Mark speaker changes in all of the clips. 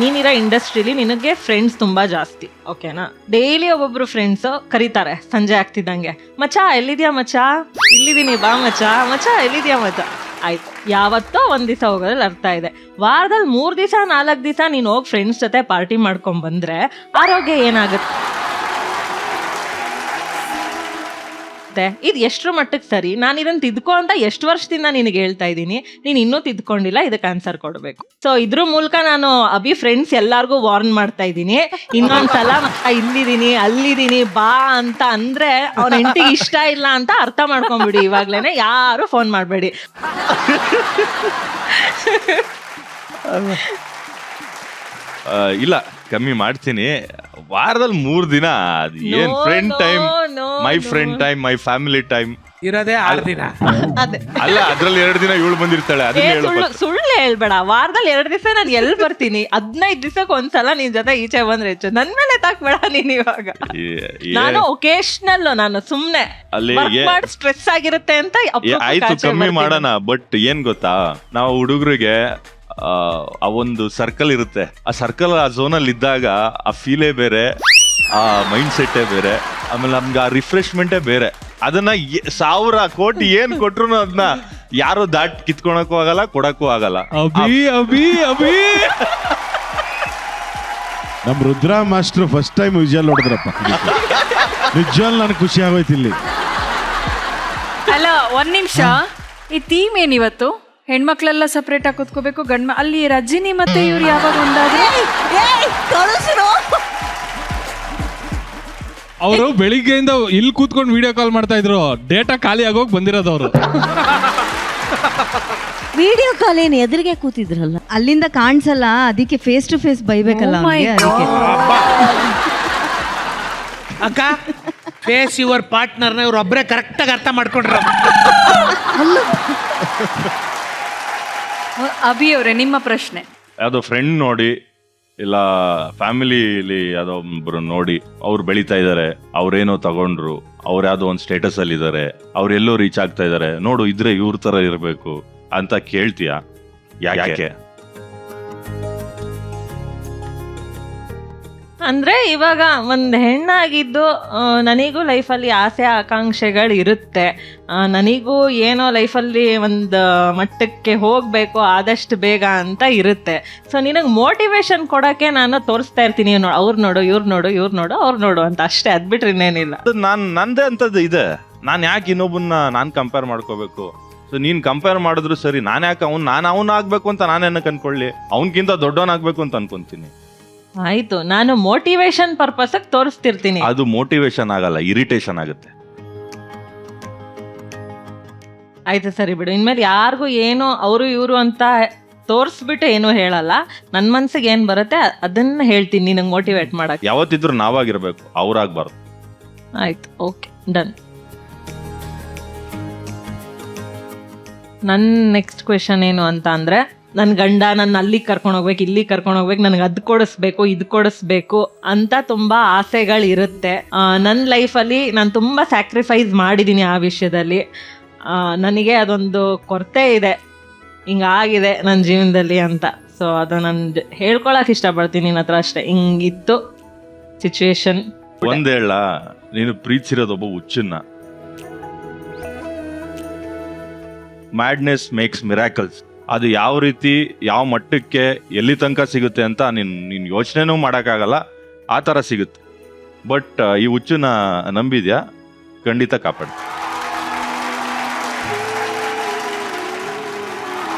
Speaker 1: ನೀನಿರೋ ಇಂಡಸ್ಟ್ರಿಲಿ ನಿನಗೆ ಫ್ರೆಂಡ್ಸ್ ತುಂಬಾ ಜಾಸ್ತಿ, ಓಕೆನಾ? ಡೈಲಿ ಒಬ್ಬೊಬ್ರು ಫ್ರೆಂಡ್ಸ್ ಕರೀತಾರೆ ಸಂಜೆ ಆಗ್ತಿದ್ದಂಗೆ, ಮಚ್ಚ ಎಲ್ಲಿದ್ಯಾ ಮಚ್ಚ, ಇಲ್ಲಿದ್ದೀನಿ ಬಾ ಮಚ್ಚ, ಮಚ್ಚ ಎಲ್ಲಿದ್ಯಾ ಮಚ್ಚ. ಆಯ್ತು, ಯಾವತ್ತೋ ಒಂದ್ ದಿವಸ ಹೋಗೋದ್ರಲ್ಲಿ ಅರ್ಥ ಇದೆ. ವಾರದಲ್ಲಿ 3 ದಿವಸ 4 ದಿವಸ ನೀನು ಹೋಗಿ ಫ್ರೆಂಡ್ಸ್ ಜೊತೆ ಪಾರ್ಟಿ ಮಾಡ್ಕೊಂಡ್ ಬಂದ್ರೆ ಆರೋಗ್ಯ ಏನಾಗುತ್ತೆ? ಇದು ಎಷ್ಟರ ಮಟ್ಟಕ್ಕೆ ಸರಿ? ನಾನು ಇದನ್ನ ತಿದ್ಕೊ ಅಂತ ಎಷ್ಟು ವರ್ಷದಿಂದ ನಿನಗೆ ಹೇಳ್ತಾ ಇದ್ದೀನಿ, ನೀನು ಇನ್ನೂ ತಿದ್ಕೊಂಡಿಲ್ಲ, ಇದಕ್ಕೆ ಆನ್ಸರ್ ಕೊಡಬೇಕು. ಸೊ ಇದ್ರ ಮೂಲಕ ನಾನು ಅಭಿ ಫ್ರೆಂಡ್ಸ್ ಎಲ್ಲಾರ್ಗು ವಾರ್ನ್ ಮಾಡ್ತಾ ಇದ್ದೀನಿ, ಇನ್ನೊಂದ್ಸಲ ಇಲ್ಲಿದ್ದೀನಿ ಅಲ್ಲಿದ್ದೀನಿ ಬಾ ಅಂತ ಅಂದ್ರೆ ಅವ್ನ ಹೆಂಡತಿಗೆ ಇಷ್ಟ ಇಲ್ಲ ಅಂತ ಅರ್ಥ ಮಾಡ್ಕೊಂಡ್ಬಿಡಿ. ಇವಾಗ್ಲೇನೆ ಯಾರು ಫೋನ್ ಮಾಡಬೇಡಿ.
Speaker 2: ಇಲ್ಲ, ಕಮ್ಮಿ ಮಾಡ್ತೀನಿ. ವಾರದಲ್ಲಿ 3 ದಿನ ಅದು ಏನ್ friend time, my friend time, my family time
Speaker 3: ಇರೋದೇ 6 ದಿನ.
Speaker 2: ಅಲ್ಲ, ಅದ್ರಲ್ಲಿ 2 ದಿನ ಇವಳು ಬಂದಿರ್ತಾಳೆ.
Speaker 1: ಸುಳ್ಳು ಹೇಳ್ಬೇಡ. ವಾರದಲ್ಲಿ 2 ದಿವಸ ನಾನು ಎಲ್ಲಿ ಬರ್ತೀನಿ? 15 ದಿವಸಕ್ಕೆ ಒಂದ್ಸಲ ನಿನ್ ಜೊತೆ ಈಚೆ ಬಂದ್ರೆ ಹೆಚ್ಚು. ನನ್ ಮೇಲೆ ತಾಕ್ಬೇಡ ನೀನ್ ಇವಾಗ. ನಾನು ಒಕೇಶನಲ್, ನಾನು ಸುಮ್ನೆ ಸ್ಟ್ರೆಸ್ ಆಗಿರುತ್ತೆ ಅಂತ
Speaker 2: ಆಯ್ತು, ಕಮ್ಮಿ ಮಾಡೋಣ. ಬಟ್ ಏನ್ ಗೊತ್ತಾ, ನಾವು ಹುಡುಗರಿಗೆ ಆ ಒಂದು ಸರ್ಕಲ್ ಇರುತ್ತೆ, ಆ ಸರ್ಕಲ್ ಆ ಝೋನಲ್ಲಿ ಇದ್ದಾಗ ಆ ಫೀಲೇ ಬೇರೆ, ಆ ಮೈಂಡ್ ಸೆಟ್ಟೇ ಬೇರೆ, ಆಮೇಲೆ ನಮ್ಗೆ ಆ ರಿಫ್ರೆಶ್ಮೆಂಟೇ ಬೇರೆ. ಅದನ್ನ 1000 ಕೋಟಿ ಏನ್ ಕೊಟ್ರು ಅದನ್ನ ಯಾರು ಕಿತ್ಕೊಳಕ್ಕೂ ಆಗಲ್ಲ, ಕೊಡಕ್ಕೂ ಆಗಲ್ಲ.
Speaker 4: ನಮ್ Rudra master first time visual ನೋಡಿದ್ರಪ್ಪ, ನಿಜವಲ್ ನನಗೆ ಖುಷಿ ಆಗೋಯ್ತು ಇಲ್ಲಿ.
Speaker 5: ಅಲ್ಲ, 1 ನಿಮಿಷ, ಈ ಥೀಮ್ ಏನಿವತ್ತು? ಹೆಣ್ಮಕ್ಳೆಲ್ಲ ಸಪ್ರೇಟ್ ಆಗಿ ಕೂತ್ಕೋಬೇಕು, ಅಲ್ಲಿ ರಜಿನಿ ಮತ್ತೆ ಇವ್ರು ಯಾವಾಗ ಒಂದಾದ್ರೆ?
Speaker 6: ಅವರು ಬೆಳಿಗ್ಗೆಯಿಂದ ಇಲ್ಲಿ ಕೂತ್ಕೊಂಡು ವಿಡಿಯೋ ಕಾಲ್ ಮಾಡ್ತಾ ಇದ್ರು, ಡೇಟಾ ಖಾಲಿ ಆಗೋಗಿ ಬಂದಿರೋದು ಅವರು.
Speaker 7: ವಿಡಿಯೋ ಕಾಲ್ ಏನು ಎದುರಿಗೆ ಕೂತಿದ್ರಲ್ಲ, ಅಲ್ಲಿಂದ ಕಾಣಿಸಲ್ಲ, ಅದಕ್ಕೆ ಫೇಸ್ ಟು ಫೇಸ್ ಬೈಬೇಕಲ್ಲ.
Speaker 3: ಅಕ್ಕ, ಫೇಸ್ ಯುವರ್ ಪಾರ್ಟ್ನರ್ನ ಇವ್ರು ಒಬ್ಬರೇ ಕರೆಕ್ಟಾಗಿ ಅರ್ಥ ಮಾಡ್ಕೊಂಡ್ರ.
Speaker 5: ಅಭಿ ಅವರೇ, ನಿಮ್ಮ ಪ್ರಶ್ನೆ.
Speaker 2: ಯಾವುದೋ ಫ್ರೆಂಡ್ ನೋಡಿ, ಇಲ್ಲ ಫ್ಯಾಮಿಲಿಲಿ ಯಾವುದೋ ಒಬ್ರು ನೋಡಿ, ಅವ್ರು ಬೆಳೀತಾ ಇದ್ದಾರೆ, ಅವ್ರೇನೋ ತಗೊಂಡ್ರು, ಅವ್ರು ಯಾವುದೋ ಒಂದು ಸ್ಟೇಟಸ್ ಅಲ್ಲಿ ಇದ್ದಾರೆ, ಅವ್ರೆಲ್ಲೋ ರೀಚ್ ಆಗ್ತಾ ಇದ್ದಾರೆ, ನೋಡು ಇದ್ರೆ ಇವ್ರ ತರ ಇರಬೇಕು ಅಂತ ಕೇಳ್ತೀಯಾ? ಯಾಕೆ?
Speaker 1: ಅಂದ್ರೆ ಇವಾಗ ಒಂದು ಹೆಣ್ಣಾಗಿದ್ದು ನನಗೂ ಲೈಫಲ್ಲಿ ಆಸೆ ಆಕಾಂಕ್ಷೆಗಳು ಇರುತ್ತೆ. ನನಗೂ ಏನೋ ಲೈಫಲ್ಲಿ ಒಂದು ಮಟ್ಟಕ್ಕೆ ಹೋಗಬೇಕು ಆದಷ್ಟು ಬೇಗ ಅಂತ ಇರುತ್ತೆ. ಸೊ ನಿನಗೆ ಮೋಟಿವೇಶನ್ ಕೊಡೋಕ್ಕೆ ನಾನು ತೋರಿಸ್ತಾ ಇರ್ತೀನಿ, ಅವ್ರು ನೋಡು, ಇವ್ರು ನೋಡು, ಇವ್ರು ನೋಡು, ಅವ್ರು ನೋಡು ಅಂತ, ಅಷ್ಟೇ. ಅದು ಬಿಟ್ರೆ ಇನ್ನೇನಿಲ್ಲ.
Speaker 2: ನಂದೇ ಅಂತದ್ದು ಇದೆ. ನಾನು ಯಾಕೆ ಇನ್ನೊಬ್ಬನ್ನ ನಾನು ಕಂಪೇರ್ ಮಾಡ್ಕೋಬೇಕು? ಸೊ ನೀನು ಕಂಪೇರ್ ಮಾಡಿದ್ರು ಸರಿ, ನಾನು ಯಾಕೆ ಅವನು ಆಗ್ಬೇಕು ಅಂತ ನಾನೇನಕ್ಕೆ ಅನ್ಕೊಳ್ಳಿ? ಅವನಕ್ಕಿಂತ ದೊಡ್ಡವನಾಗಬೇಕು ಅಂತ ಅನ್ಕೊಂತೀನಿ.
Speaker 1: ಆಯ್ತು, ನಾನು ಮೋಟಿವೇಶನ್ ಪರ್ಪಸ್ ತೋರಿಸ್ತಿರ್ತೀನಿ.
Speaker 2: ಅದು ಮೋಟಿವೇಶನ್ ಆಗಲ್ಲ, ಇರಿಟೇಷನ್ ಆಗುತ್ತೆ.
Speaker 1: ಆಯ್ತು, ಸರಿ ಬಿಡು. ಇನ್ಮೇಲೆ ಯಾರಿಗೂ ಏನು ಅವರು ಇವರು ಅಂತ ತೋರಿಸ್ಬಿಟ್ಟು ಏನು ಹೇಳಲ್ಲ. ನನ್ನ ಮನ್ಸಿಗೆ ಏನ್ ಬರುತ್ತೆ ಅದನ್ನ ಹೇಳ್ತೀನಿ ನಿನಗೆ ಮೋಟಿವೇಟ್ ಮಾಡಕ್.
Speaker 2: ಯಾವತ್ತಿದ್ರು ನಾವಾಗಿರ್ಬೇಕು, ಅವ್ರಾಗ್ಬಾರ್ದು.
Speaker 1: ಆಯ್ತು, ಓಕೆ, ಡನ್. ನನ್ನ ನೆಕ್ಸ್ಟ್ ಕ್ವೆಶನ್ ಏನು ಅಂತ ಅಂದ್ರೆ, ನನ್ನ ಗಂಡ ನನ್ನ ಅಲ್ಲಿಗೆ ಕರ್ಕೊಂಡು ಹೋಗ್ಬೇಕು, ಇಲ್ಲಿಗೆ ಕರ್ಕೊಂಡು ಹೋಗ್ಬೇಕು, ನನಗೆ ಅದು ಕೊಡಿಸ್ಬೇಕು, ಇದು ಕೊಡಿಸ್ಬೇಕು ಅಂತ ತುಂಬ ಆಸೆಗಳಿರುತ್ತೆ. ನನ್ನ ಲೈಫಲ್ಲಿ ನಾನು ತುಂಬ ಸ್ಯಾಕ್ರಿಫೈಸ್ ಮಾಡಿದ್ದೀನಿ ಆ ವಿಷಯದಲ್ಲಿ. ನನಗೆ ಅದೊಂದು ಕೊರತೆ ಇದೆ, ಹಿಂಗಾಗಿದೆ ನನ್ನ ಜೀವನದಲ್ಲಿ ಅಂತ. ಸೊ ಅದು ನಾನು ಹೇಳ್ಕೊಳಕ್ಕೆ ಇಷ್ಟಪಡ್ತೀನಿ ನಿನ್ನ ಹತ್ರ ಅಷ್ಟೇ. ಹಿಂಗಿತ್ತು ಸಿಚುವೇಶನ್.
Speaker 2: ಒಂದ್ ಹೇಳ, ನೀನು ಪ್ರೀತಿಸಿರೋದೊಬ್ಬ ಹುಚ್ಚನ್ನ. Madness makes miracles. ಅದು ಯಾವ ರೀತಿ, ಯಾವ ಮಟ್ಟಕ್ಕೆ, ಎಲ್ಲಿ ತನಕ ಸಿಗುತ್ತೆ ಅಂತ ನೀನು ಯೋಚನೆನೂ ಮಾಡೋಕ್ಕಾಗಲ್ಲ, ಆ ಥರ ಸಿಗುತ್ತೆ. ಬಟ್ ಈ ಹುಚ್ಚನ್ನ ನಂಬಿದ್ಯಾ? ಖಂಡಿತ ಕಾಪಾಡಿ.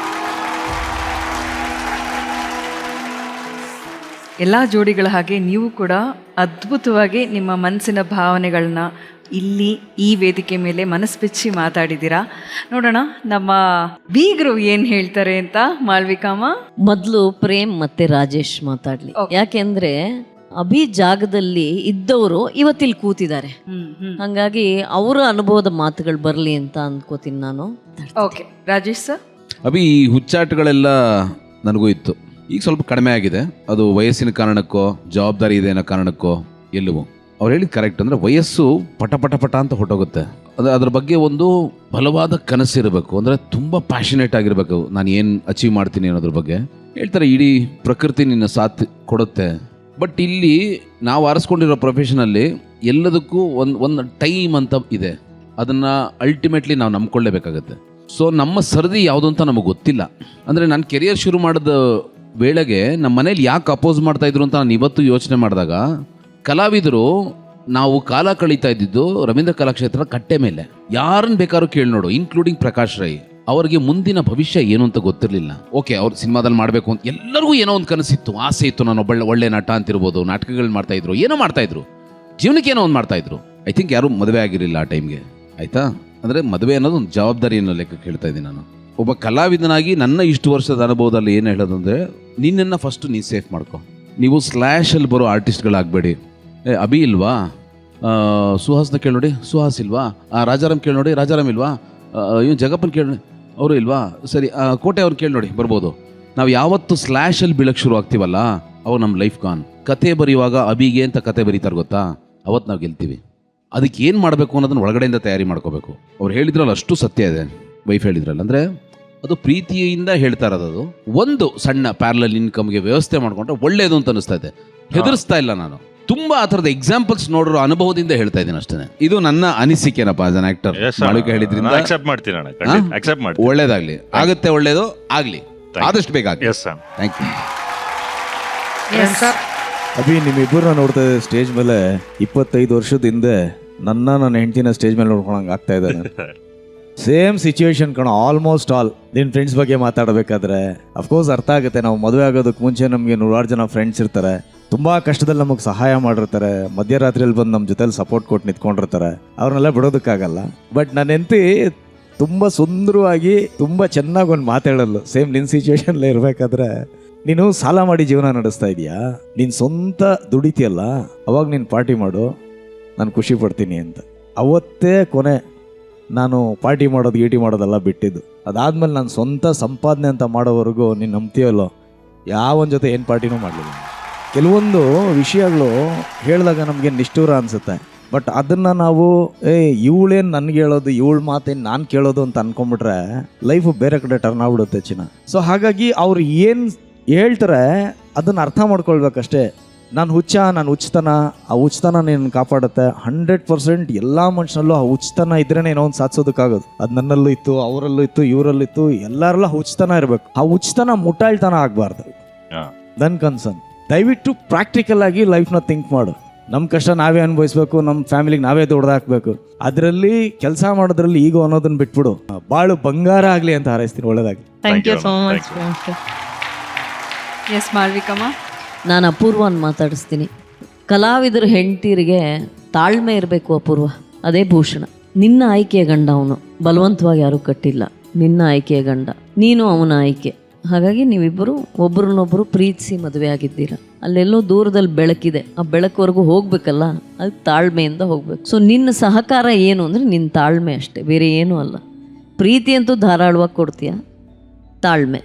Speaker 5: ಎಲ್ಲ ಜೋಡಿಗಳ ಹಾಗೆ ನೀವು ಕೂಡ ಅದ್ಭುತವಾಗಿ ನಿಮ್ಮ ಮನಸ್ಸಿನ ಭಾವನೆಗಳನ್ನ ಇಲ್ಲಿ ಈ ವೇದಿಕೆ ಮೇಲೆ ಮನಸ್ಬಿಚ್ಚಿ ಮಾತಾಡಿದ್ದೀರಾ. ನೋಡೋಣ ನಮ್ಮ ಬೀಗರು ಏನ್ ಹೇಳ್ತಾರೆ ಅಂತ. ಮಾಳ್ವಿಕಮ್ಮ,
Speaker 7: ಮೊದಲು ಪ್ರೇಮ್ ಮತ್ತೆ ರಾಜೇಶ್ ಮಾತಾಡ್ಲಿ. ಯಾಕೆಂದ್ರೆ ಅಭಿ ಜಾಗದಲ್ಲಿ ಇದ್ದವರು ಇವತ್ತಿಲ್ಲಿ ಕೂತಿದ್ದಾರೆ, ಹಂಗಾಗಿ ಅವರ ಅನುಭವದ ಮಾತುಗಳು ಬರಲಿ ಅಂತ ಅನ್ಕೋತೀನಿ ನಾನು.
Speaker 5: Okay, Rajesh sir.
Speaker 8: ಅಭಿ, ಈ ಹುಚ್ಚಾಟಗಳೆಲ್ಲ ನನಗೂ ಇತ್ತು, ಈಗ ಸ್ವಲ್ಪ ಕಡಿಮೆ ಆಗಿದೆ. ಅದು ವಯಸ್ಸಿನ ಕಾರಣಕ್ಕೋ ಜವಾಬ್ದಾರಿ ಇದೆ ಅನ್ನೋ ಕಾರಣಕ್ಕೋ ಎಲ್ಲವೋ. ಅವ್ರು ಹೇಳಿದ್ ಕರೆಕ್ಟ್. ಅಂದರೆ ವಯಸ್ಸು ಪಟ ಪಟ ಪಟ ಅಂತ ಹೊಟ್ಟೋಗುತ್ತೆ. ಅದ್ರ ಬಗ್ಗೆ ಒಂದು ಬಲವಾದ ಕನಸಿರಬೇಕು, ಅಂದರೆ ತುಂಬ ಪ್ಯಾಷನೇಟ್ ಆಗಿರಬೇಕು, ನಾನು ಏನು ಅಚೀವ್ ಮಾಡ್ತೀನಿ ಅನ್ನೋದ್ರ ಬಗ್ಗೆ. ಹೇಳ್ತಾರೆ ಇಡೀ ಪ್ರಕೃತಿ ನಿನ್ನ ಸಾಥ್ ಕೊಡುತ್ತೆ. ಬಟ್ ಇಲ್ಲಿ ನಾವು ಆರಿಸ್ಕೊಂಡಿರೋ ಪ್ರೊಫೆಷನಲ್ಲಿ ಎಲ್ಲದಕ್ಕೂ ಒಂದು ಟೈಮ್ ಅಂತ ಇದೆ. ಅದನ್ನು ಅಲ್ಟಿಮೇಟ್ಲಿ ನಾವು ನಂಬ್ಕೊಳ್ಳೇಬೇಕಾಗತ್ತೆ. ಸೊ ನಮ್ಮ ಸರದಿ ಯಾವುದು ಅಂತ ನಮಗೆ ಗೊತ್ತಿಲ್ಲ. ಅಂದರೆ ನಾನು ಕೆರಿಯರ್ ಶುರು ಮಾಡಿದ ವೇಳೆಗೆ ನಮ್ಮ ಮನೇಲಿ ಯಾಕೆ ಅಪೋಸ್ ಮಾಡ್ತಾಯಿದ್ರು ಅಂತ ನಾನು ಇವತ್ತು ಯೋಚನೆ ಮಾಡಿದಾಗ, ಕಲಾವಿದರು ನಾವು ಕಾಲ ಕಳೀತಾ ಇದ್ದಿದ್ದು ರವೀಂದ್ರ ಕಲಾಕ್ಷೇತ್ರ ಕಟ್ಟೆ ಮೇಲೆ. ಯಾರನ್ನು ಬೇಕಾದ್ರೂ ಕೇಳಿ ನೋಡು, ಇನ್ಕ್ಲೂಡಿಂಗ್ ಪ್ರಕಾಶ್ ರೈ. ಅವರಿಗೆ ಮುಂದಿನ ಭವಿಷ್ಯ ಏನು ಅಂತ ಗೊತ್ತಿರಲಿಲ್ಲ. ಓಕೆ, ಅವ್ರು ಸಿನಿಮಾದಲ್ಲಿ ಮಾಡಬೇಕು ಅಂತ ಎಲ್ಲರಿಗೂ ಏನೋ ಒಂದು ಕನಸಿತ್ತು, ಆಸೆ ಇತ್ತು. ನಾನು ಒಳ್ಳೆ ನಟ ಅಂತಿರ್ಬೋದು, ನಾಟಕಗಳು ಮಾಡ್ತಾಯಿದ್ರು, ಏನೋ ಮಾಡ್ತಾಯಿದ್ರು, ಜೀವನಕ್ಕೆ ಏನೋ ಒಂದು ಮಾಡ್ತಾಯಿದ್ರು. ಐ ಥಿಂಕ್ ಯಾರೂ ಮದುವೆ ಆಗಿರಲಿಲ್ಲ ಆ ಟೈಮ್ಗೆ. ಆಯಿತಾ? ಅಂದರೆ ಮದುವೆ ಅನ್ನೋದು ಒಂದು ಜವಾಬ್ದಾರಿ ಅನ್ನೋ ಲೆಕ್ಕಕ್ಕೆ ಹೇಳ್ತಾ ಇದ್ದೀನಿ ನಾನು. ಒಬ್ಬ ಕಲಾವಿದನಾಗಿ ನನ್ನ ಇಷ್ಟು ವರ್ಷದ ಅನುಭವದಲ್ಲಿ ಏನು ಹೇಳೋದಂದರೆ, ನಿನ್ನನ್ನು ಫಸ್ಟು ನೀನು ಸೇಫ್ ಮಾಡ್ಕೊ. ನೀವು ಸ್ಲ್ಯಾಶಲ್ಲಿ ಬರೋ ಆರ್ಟಿಸ್ಟ್ಗಳಾಗಬೇಡಿ. ಅಭಿ ಇಲ್ವಾ, ಸುಹಾಸ್ನ ಕೇಳಿ ನೋಡಿ, ಸುಹಾಸ್ ಇಲ್ವಾ, ರಾಜಾರಾಮ್ ಕೇಳಿ ನೋಡಿ, ರಾಜಾರಾಮ್ ಇಲ್ವಾ, ಇವ್ನು ಜಗಪ್ಪನ ಕೇಳಿ ನೋಡಿ, ಅವರು ಇಲ್ವಾ, ಸರಿ ಕೋಟೆ ಅವ್ರು ಕೇಳಿ ನೋಡಿ, ಬರ್ಬೋದು. ನಾವು ಯಾವತ್ತು ಸ್ಲ್ಯಾಶಲ್ಲಿ ಬೀಳಕ್ಕೆ ಶುರು ಆಗ್ತೀವಲ್ಲ, ಅವಾಗ ನಮ್ಮ ಲೈಫ್ ಕಾನ್. ಕತೆ ಬರೆಯುವಾಗ ಅಭಿಗೆ ಅಂತ ಕತೆ ಬರೀತಾರೆ ಗೊತ್ತಾ, ಅವತ್ತು ನಾವು ಗೆಲ್ತೀವಿ. ಅದಕ್ಕೆ ಏನು ಮಾಡಬೇಕು ಅನ್ನೋದನ್ನ ಒಳಗಡೆಯಿಂದ ತಯಾರಿ ಮಾಡ್ಕೋಬೇಕು. ಅವ್ರು ಹೇಳಿದ್ರಲ್ಲ ಅಷ್ಟು ಸತ್ಯ ಇದೆ, ವೈಫ್ ಹೇಳಿದ್ರಲ್ಲ. ಅಂದರೆ ಅದು ಪ್ರೀತಿಯಿಂದ ಹೇಳ್ತಾ ಇರೋದು. ಒಂದು ಸಣ್ಣ ಪ್ಯಾರಲಲ್ ಇನ್ಕಮ್ಗೆ ವ್ಯವಸ್ಥೆ ಮಾಡ್ಕೊಂಡ್ರೆ ಒಳ್ಳೇದು ಅಂತ ಅನಿಸ್ತಾ ಇದೆ. ಹೆದರ್ಸ್ತಾ ಇಲ್ಲ ನಾನು. ತುಂಬಾ ಆ ಥರದ ಎಕ್ಸಾಂಪಲ್ಸ್ ನೋಡಿರೋ ಅನುಭವದಿಂದ ಹೇಳ್ತಾ ಇದ್ದೀನಿ ಅಷ್ಟೇ. ಇದು ನನ್ನ ಅನಿಸಿಕೆನಪ್ಪ ಆಸ್ ಅನ್ ಆಕ್ಟರ್. ಮಾಳಿಕೆ ಹೇಳಿದ್ರಿಂದ
Speaker 2: ಅಕ್ಸೆಪ್ಟ್ ಮಾಡ್ತೀನಿ ಅಣ್ಣ, ಅಕ್ಸೆಪ್ಟ್ ಮಾಡ್ತೀನಿ.
Speaker 8: ಒಳ್ಳೇದಾಗ್ಲಿ, ಆಗುತ್ತೆ, ಒಳ್ಳೇದು ಆಗಲಿ, ಆದಷ್ಟು ಬೇಗ ಆಗಲಿ.
Speaker 2: Yes sir,
Speaker 8: thank you.
Speaker 9: Abhi, ನಿಮ್ಮಿಬ್ಬರನ್ನ ನೋಡ್ತಾ ಇದ್ದೆ ಸ್ಟೇಜ್ ಮೇಲೆ. 25 ವರ್ಷದ ಹಿಂದೆ ನನ್ನ ಹೆಂಡತಿನ ಸ್ಟೇಜ್ ಮೇಲೆ ನೋಡ್ಕೊಳಂಗೆ ಆಗ್ತಾ ಇದ್ದಾರೆ. ಸೇಮ್ ಸಿಚುವೇಶನ್ ಕಣ, ಆಲ್ಮೋಸ್ಟ್ ಆಲ್. ನಿನ್ನ ಫ್ರೆಂಡ್ಸ್ ಬಗ್ಗೆ ಮಾತಾಡಬೇಕಾದ್ರೆ ಅಫ್ಕೋರ್ಸ್ ಅರ್ಥ ಆಗುತ್ತೆ. ನಾವು ಮದುವೆ ಆಗೋದಕ್ಕೆ ಮುಂಚೆ ನಮಗೆ 100 ಜನ ಫ್ರೆಂಡ್ಸ್ ಇರ್ತಾರೆ, ತುಂಬ ಕಷ್ಟದಲ್ಲಿ ನಮಗೆ ಸಹಾಯ ಮಾಡಿರ್ತಾರೆ, ಮಧ್ಯರಾತ್ರಿಯಲ್ಲಿ ಬಂದು ನಮ್ಮ ಜೊತೆಲಿ ಸಪೋರ್ಟ್ ಕೊಟ್ಟು ನಿಂತ್ಕೊಂಡಿರ್ತಾರೆ. ಅವ್ರನ್ನೆಲ್ಲ ಬಿಡೋದಕ್ಕಾಗಲ್ಲ. ಬಟ್ ನನ್ನ ಹೆಂಡತಿ ತುಂಬ ಸುಂದರವಾಗಿ, ತುಂಬ ಚೆನ್ನಾಗಿ ಒಂದು ಮಾತಾಡೋದು. ಸೇಮ್ ನಿನ್ನ ಸಿಚುವೇಶನ್ಲೇ ಇರಬೇಕಾದ್ರೆ, ನೀನು ಸಾಲ ಮಾಡಿ ಜೀವನ ನಡೆಸ್ತಾ ಇದೀಯಾ, ನೀನು ಸ್ವಂತ ದುಡಿತೀಯಲ್ಲ, ಅವಾಗ ನೀನು ಪಾರ್ಟಿ ಮಾಡು, ನಾನು ಖುಷಿ ಪಡ್ತೀನಿ ಅಂತ. ಅವತ್ತೇ ಕೊನೆ ನಾನು ಪಾರ್ಟಿ ಮಾಡೋದು ಗೀಟಿ ಮಾಡೋದೆಲ್ಲ ಬಿಟ್ಟಿದ್ದು. ಅದಾದಮೇಲೆ ನಾನು ಸ್ವಂತ ಸಂಪಾದನೆ ಅಂತ ಮಾಡೋವರೆಗೂ ನೀನು ನಂಬ್ತೀಯಲ್ಲೋ, ಯಾವನ ಜೊತೆ ಏನು ಪಾರ್ಟಿನೂ ಮಾಡಲಿಲ್ಲ. ಕೆಲವೊಂದು ವಿಷಯಗಳು ಹೇಳಿದಾಗ ನಮಗೆ ನಿಷ್ಠೂರ ಅನಿಸುತ್ತೆ. ಬಟ್ ಅದನ್ನು ನಾವು ಇವಳೇನು ನನಗೆ ಹೇಳೋದು, ಇವಳ ಮಾತೇನು ನಾನು ಕೇಳೋದು ಅಂತ ಅಂದ್ಕೊಂಬಿಟ್ರೆ ಲೈಫು ಬೇರೆ ಕಡೆ ಟರ್ನ್ ಆಗ್ಬಿಡುತ್ತೆ ಚಿನ್ನ. ಸೊ ಹಾಗಾಗಿ ಅವ್ರು ಏನು ಹೇಳ್ತಾರೆ ಅದನ್ನು ಅರ್ಥ ಮಾಡ್ಕೊಳ್ಬೇಕಷ್ಟೇ. ನಾನು ಹುಚ್ಚತನ, ಆ ಹುಚ್ಚತನ ನೀನು ಕಾಪಾಡುತ್ತೆ. 100% ಎಲ್ಲ ಮನುಷ್ಯನಲ್ಲೂ ಆ ಹುಚ್ಚತನ ಇದ್ರೇ ಏನೋ ಒಂದು ಸಾಧಿಸೋದಕ್ಕಾಗೋದು. ಅದು ನನ್ನಲ್ಲೂ ಇತ್ತು, ಅವರಲ್ಲೂ ಇತ್ತು, ಇವರಲ್ಲೂ ಇತ್ತು, ಎಲ್ಲರಲ್ಲೂ ಹುಚ್ಚತನ ಇರಬೇಕು. ಆ ಹುಚ್ಚತನ ಮುಟ್ಟಾಳ್ತನ ಆಗಬಾರ್ದು. ನನ್ನ ಕನ್ಸರ್ನ್. ದಯವಿಟ್ಟು ಪ್ರಾಕ್ಟಿಕಲ್ ಆಗಿ ಲೈಫ್ನ ಥಿಂಕ್ ಮಾಡು. ನಮ್ಮ ಕಷ್ಟ ನಾವೇ ಅನುಭವಿಸ್ಬೇಕು, ನಮ್ಮ ಫ್ಯಾಮಿಲಿಗೆ ನಾವೇ ದೊಡ್ಡದಾಕಬೇಕು. ಅದರಲ್ಲಿ ಕೆಲಸ ಮಾಡೋದ್ರಲ್ಲಿ ಈಗೋ ಅನ್ನೋದನ್ನ ಬಿಟ್ಬಿಡು. ಬಾಳು ಬಂಗಾರ ಆಗಲಿ ಅಂತ ಹಾರೈಸ್ತೀನಿ. ಒಳ್ಳೇದಾಗಲಿ.
Speaker 1: Thank you so much.
Speaker 5: Yes ಮಾಳ್ವಿಕಮ್ಮ.
Speaker 7: ನಾನು ಅಪೂರ್ವನ ಮಾತಾಡಿಸ್ತೀನಿ. ಕಲಾವಿದರ ಹೆಂಡತಿರಿಗೆ ತಾಳ್ಮೆ ಇರಬೇಕು ಅಪೂರ್ವ, ಅದೇ ಭೂಷಣ. ನಿನ್ನ ಆಯ್ಕೆಯ ಗಂಡ ಅವನು, ಬಲವಂತವಾಗಿ ಯಾರೂ ಕಟ್ಟಿಲ್ಲ. ನಿನ್ನ ಆಯ್ಕೆಯ ಗಂಡ, ನೀನು ಅವನ ಆಯ್ಕೆ. ಹಾಗಾಗಿ ನೀವಿಬ್ಬರು ಒಬ್ರನ್ನೊಬ್ಬರು ಪ್ರೀತಿಸಿ ಮದುವೆ ಆಗಿದ್ದೀರ. ಅಲ್ಲೆಲ್ಲೋ ದೂರದಲ್ಲಿ ಬೆಳಕಿದೆ, ಆ ಬೆಳಕವರೆಗೂ ಹೋಗ್ಬೇಕಲ್ಲ, ಅದಕ್ಕೆ ತಾಳ್ಮೆಯಿಂದ ಹೋಗ್ಬೇಕು. ಸೊ ನಿನ್ನ ಸಹಕಾರ ಏನು ಅಂದರೆ ನಿನ್ನ ತಾಳ್ಮೆ ಅಷ್ಟೇ, ಬೇರೆ ಏನೂ ಅಲ್ಲ. ಪ್ರೀತಿ ಅಂತೂ ಧಾರಾಳವಾಗಿ ಕೊಡ್ತೀಯ, ತಾಳ್ಮೆ